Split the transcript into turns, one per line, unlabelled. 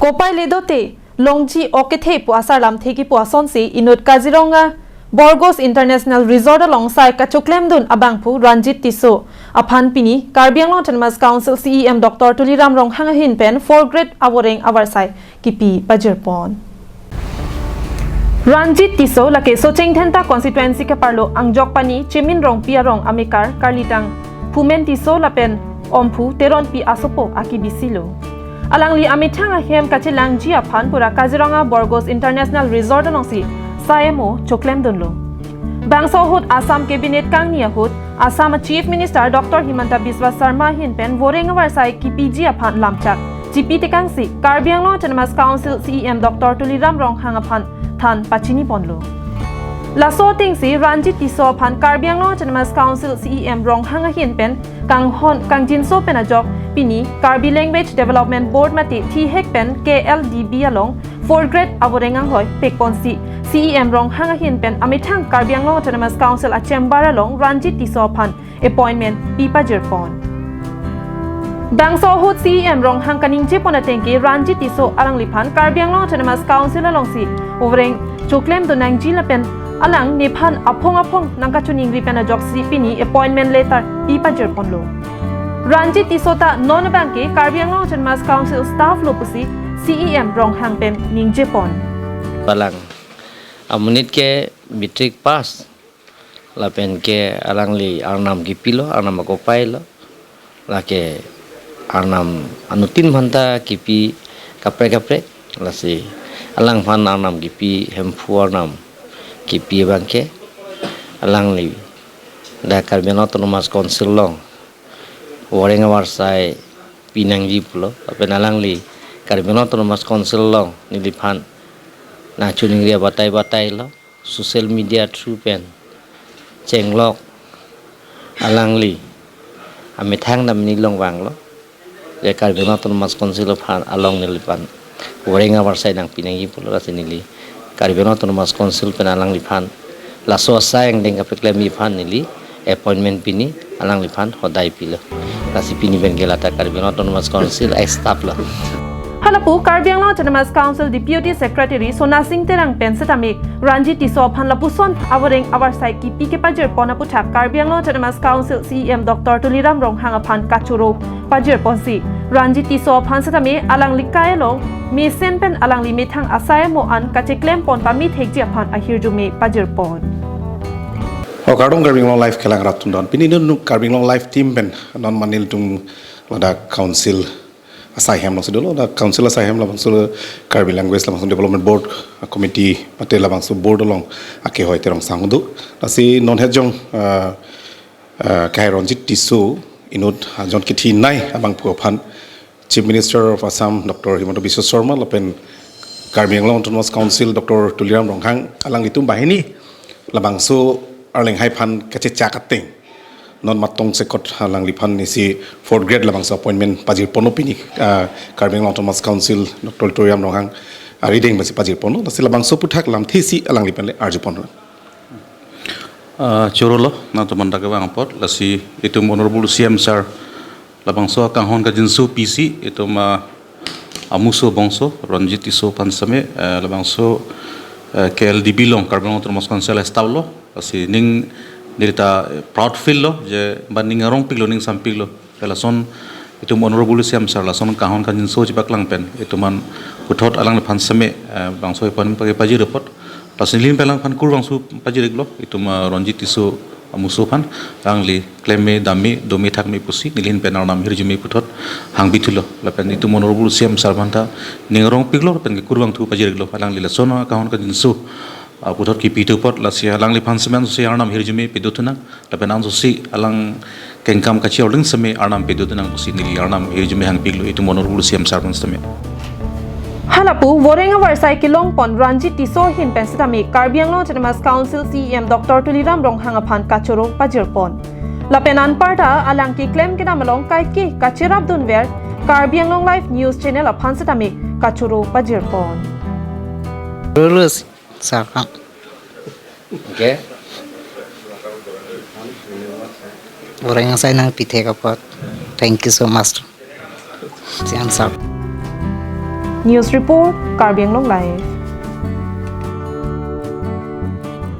Kopai ledote longji okethe puasar lam theki puason si inut Kazironga Borgos International Resort alongside Kachuklemdun abangpu Ranjit Tiso aphan pini Karbi Anglong Autonomous Council CEM Dr. Tuliram Ronghangahin pen 4 grade awarding avarsai kipi Pajirpon Ranjit Tiso lake Socheng Thenta constituency ke parlo angjok pani Chemin Rong Piarong Amikar Karlitang Pumen Tiso lapen Ompu Teron pi asopo akibisilo Alangli amithanga hem kachilang ji aphan pura Kazironga Borgos International Resort alongsi Saemo Choklemdunlo Bangso hut Assam Cabinet Kangnia hut Assam Chief Minister Dr. Himanta Biswa Sarma hin pen voring avarsai ki PG aphan lamchak GP tekangsi Karbi Anglong Autonomous Council CEM Dr. Tuliram Ronghang aphan than pachini ponlo Laso tingsi Ranjit Tiso aphan Karbi Anglong Autonomous Council CEM Ronghang hin pen kangjinso pen ajok pini Karbi Language Development Board mati T-Hek pen KLDB along 4 grade avorengang hoy pekponsi CEM Ronghang hin pen amithang Karbi Anglong Autonomous Council a chamber along Ranjit Tiso aphan appointment pipa jirpon Bangso hut CEM Ronghang kaningje ponatengki Ranjit Tiso alang liphan Karbi Anglong Autonomous Council along si overeng choklem donang jilapen alang nephan apong nangkachuning ripen ajok si pini appointment letter pipa jirponlo Ranjit Tisota non-banki Karbi Anglong Autonomous Council staff lopusi CEM Ronghang pen ningjepon.
Balang amunit ke matric pass lapen ke alangli arnam kipilo arnam kopai lo lake arnam anutin manta kipi kapre lasi alang phan arnam kipi hemfu arnam kipi bangke alangli da Karbi Anglong Autonomous Council long Wareng avarsai pinangji pulo apen alangli Karbi Anglong Autonomous Council long niliphan na chuning ria batai lo social media through pen chenglok alangli amithang nam ni long wang lo je Karbi Anglong Autonomous Council phan along niliphan Wareng avarsai nang pinangji pulo rasinili Karbi Anglong Autonomous Council pen alangli phan laso sayang deng kapeklemi phan nili appointment pini alang liphan hodai pilo kasi pini ben gelata Karbi Anglong Autonomous Council staff lo
Halapu Karbi Anglong Autonomous Council Deputy Secretary Sona Singh Terang pensatamik Ranjit Tiso phan lapuson awareng avarsai ki pike pajir pona puthak Karbi Anglong Autonomous Council CEM Dr. Tuliram Ronghang aphan kachuro pajir ponsi Ranjit Tiso phan satame alang likai lo mesen pen alang limithang asai mo an kacheklem pon pamit hekji aphan ahirjume pajir pon
Kadang Karbi Anglong Life kelang ratun don. Pini nu Karbi Anglong Life team ben non manil tung lada council asai hem langsung dulu. Lada council asai hem langsung Karbi Language langsung development board committee pate langsung board along ake hoy terong sangdu. Nasi non hejong kai Ranjit Tiso inut jon kiti nai abang puapan Chief Minister of Assam Dr. Himanta Biswa Sarma lapen Karbi Anglong Autonomous Council Dr. Tuliram Ronghang alang itu bahini labangso Arling Haipan kececakating non matong sekot halang lipan nisi 4th grade labang appointment pajir pono pini Karbi Anglong Autonomous Council Dr. Tuliram Ronghang reading basi pajir pono nasi labang puthak lam thisi alang lipan le arju pono
chorolo na to manda ke bang pot lasi itu honorable CM sir labang so kanghon ka jinsu PC itu ma amuso bongso Ranjit Tiso pansame labang so KLDB long Karbi Anglong Autonomous Council establo asi ning nilita proud feel lo je baning arong piglo ning sampiglo relason itu honorable CM sir lason kahon kan so jibak lang pen itu man puthot alang phansame bangso pan pagi report pasilin pelang pan kur bangso pagi reglo itu ma Ranjit Tiso amuso pan langli kleme dami domi thakmi pusi nilin penar nam hirjumi puthot hang bitulo lapen itu honorable CM sir banta ning arong piglo pen kur bang thu pagi reglo langli lason kahon kan so puthot ki pitu pot la sia alang li phan semen so arnam hirjumi pidutuna lapen an so si alang kengkam kachi ording seme arnam pidutuna so nili arnam hirjumi hang piglo itu honorable CM sarvan seme
Halapu Wareng avarsai kilong pon Ranjit Tiso hin pensatami Karbi Anglong Autonomous Council CEM Dr. Tuliram Ronghang aphan kachoro pajir pon lapenan parta alang ki claim kina malong kai ki kachirap dunwer Karbi Anglong Live News Channel aphan satami kachoro pajir pon
Sarkam.
okay
Orang saya nang pithe kapot. Thank you so much. Siang sir.
News Report Carbang Long Live